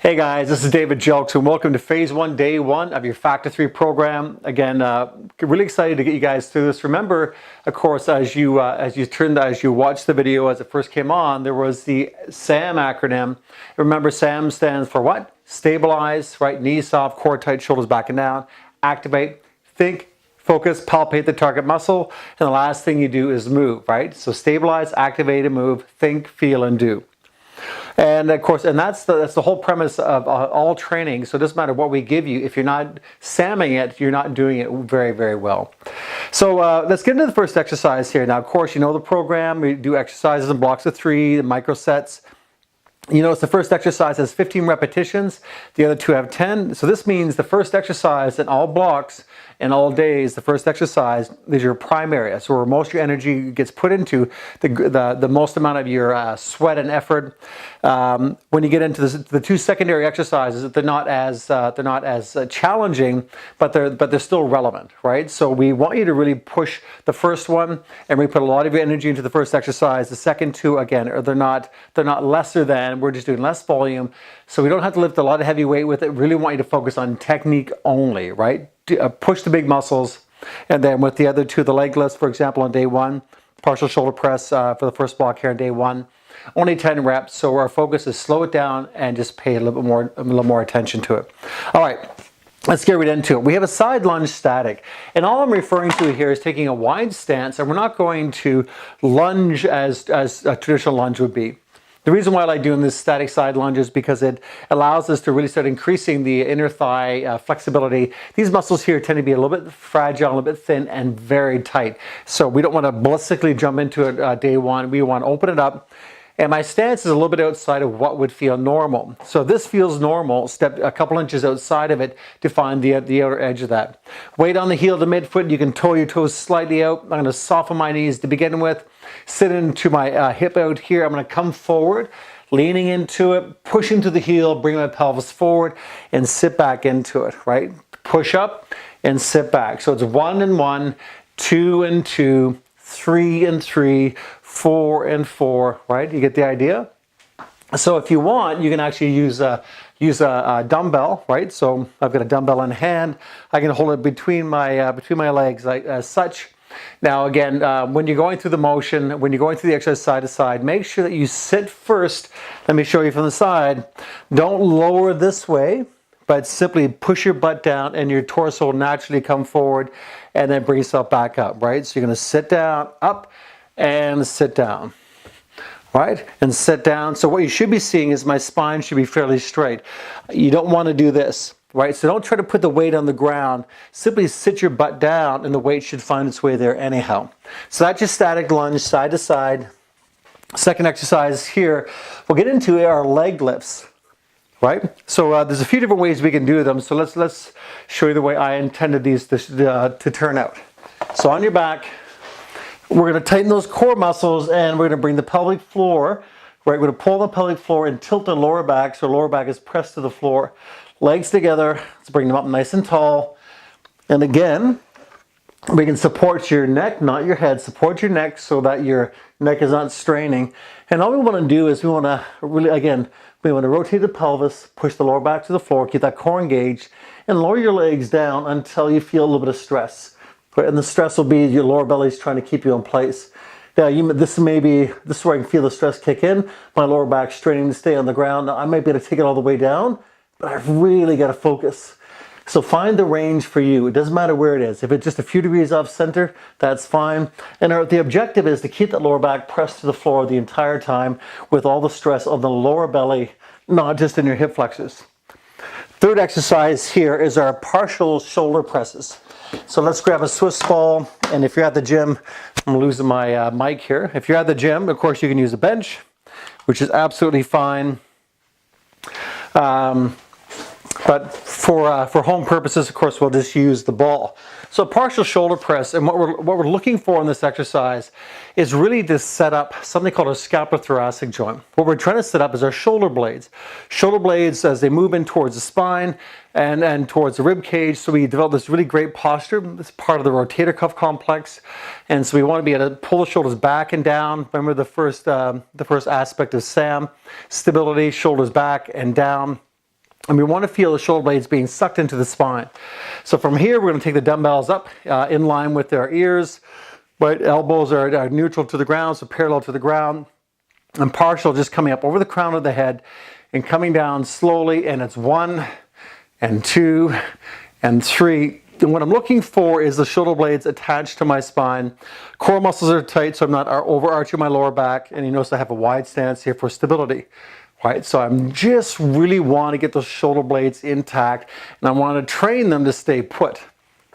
Hey guys, this is David Jelks and welcome to phase 1, day 1 of your Factor 3 program. Again, really excited to get you guys through this. Remember, of course, as you watched the video as it first came on, there was the SAM acronym. Remember, SAM stands for what? Stabilize, right? Knees soft, core tight, shoulders back and down. Activate, think, focus, palpate the target muscle, and the last thing you do is move, right? So stabilize, activate, and move, think, feel, and do. And of course, and that's the whole premise of all training. So it doesn't matter what we give you. If you're not SAMing it, you're not doing it very, very well. So let's get into the first exercise here. Now, of course, you know the program. We do exercises in blocks of 3, the microsets. You notice the first exercise has 15 repetitions. The other 2 have 10. So this means the first exercise in all blocks and all days, the first exercise is your prime area. So where most of your energy gets put into, the most amount of your sweat and effort. When you get into the 2 secondary exercises, they're not as challenging, but they're still relevant, right? So we want you to really push the first one, and we put a lot of your energy into the first exercise. The second 2, again, they're not lesser than. We're just doing less volume, so we don't have to lift a lot of heavy weight with it. Really want you to focus on technique only, right? Push the big muscles, and then with the other 2, the leg lifts, for example, on day 1, partial shoulder press for the first block here on day 1, only 10 reps. So our focus is slow it down and just pay a little more attention to it. All right. Let's get right into it. We have a side lunge static, and all I'm referring to here is taking a wide stance, and we're not going to lunge as a traditional lunge would be. The reason why I like doing this static side lunge is because it allows us to really start increasing the inner thigh flexibility. These muscles here tend to be a little bit fragile, a little bit thin, and very tight. So we don't want to ballistically jump into it day 1. We want to open it up. And my stance is a little bit outside of what would feel normal. So this feels normal. Step a couple inches outside of it to find the outer edge of that. Weight on the heel to midfoot. You can toe your toes slightly out. I'm going to soften my knees to begin with. Sit into my hip out here. I'm going to come forward, leaning into it, pushing to the heel, bring my pelvis forward, and sit back into it, right? Push up and sit back. So it's 1 and 1, 2 and 2, 3 and 3, 4 and 4, right? You get the idea? So if you want, you can actually use a dumbbell, right? So I've got a dumbbell in hand. I can hold it between my legs as such. Now again, when you're going through the motion, when you're going through the exercise side to side, make sure that you sit first. Let me show you from the side. Don't lower this way, but simply push your butt down and your torso will naturally come forward, and then bring yourself back up, right? So you're going to sit down, up, and sit down, right? And sit down. So what you should be seeing is my spine should be fairly straight. You don't want to do this, right? So don't try to put the weight on the ground. Simply sit your butt down and the weight should find its way there anyhow. So that's your static lunge, side to side. Second exercise here, we'll get into our leg lifts, right? So there's a few different ways we can do them. So let's show you the way I intended these to turn out. So on your back, we're going to tighten those core muscles, and we're going to bring the pelvic floor, right? We're going to pull the pelvic floor and tilt the lower back, so lower back is pressed to the floor. Legs together, let's bring them up nice and tall. And again, we can support your neck, not your head. Support your neck so that your neck is not straining. And all we want to do is we want to really, again, we want to rotate the pelvis, push the lower back to the floor, keep that core engaged, and lower your legs down until you feel a little bit of stress. And the stress will be your lower belly is trying to keep you in place. Now, this is where I can feel the stress kick in. My lower back straining to stay on the ground. Now, I might be able to take it all the way down, but I've really got to focus. So find the range for you. It doesn't matter where it is. If it's just a few degrees off center, that's fine. And the objective is to keep that lower back pressed to the floor the entire time with all the stress on the lower belly, not just in your hip flexors. Third exercise here is our partial shoulder presses. So let's grab a Swiss ball, and if you're at the gym, I'm losing my mic here. If you're at the gym, of course, you can use a bench, which is absolutely fine. But for home purposes, of course, we'll just use the ball. So partial shoulder press, and what we're looking for in this exercise is really to set up something called a scapulothoracic joint. What we're trying to set up is our shoulder blades. Shoulder blades as they move in towards the spine and towards the rib cage. So we develop this really great posture. This is part of the rotator cuff complex. And so we want to be able to pull the shoulders back and down. Remember the first aspect of SAM, stability, shoulders back and down. And we want to feel the shoulder blades being sucked into the spine. So from here, we're going to take the dumbbells up in line with our ears. Right, elbows are neutral to the ground, so parallel to the ground. And partial just coming up over the crown of the head and coming down slowly. And it's 1 and 2 and 3. And what I'm looking for is the shoulder blades attached to my spine. Core muscles are tight, so I'm not overarching my lower back. And you notice I have a wide stance here for stability. Right, so I'm just really want to get those shoulder blades intact, and I want to train them to stay put.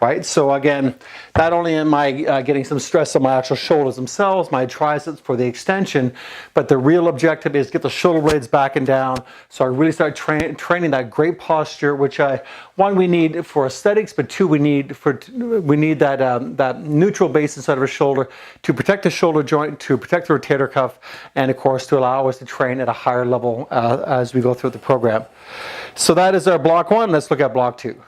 Right, so again, not only am I getting some stress on my actual shoulders themselves, my triceps for the extension, but the real objective is get the shoulder blades back and down. So I really start training that great posture, which one, we need for aesthetics, but two, we need that neutral base inside of our shoulder to protect the shoulder joint, to protect the rotator cuff, and of course to allow us to train at a higher level as we go through the program. So that is our block 1. Let's look at block 2.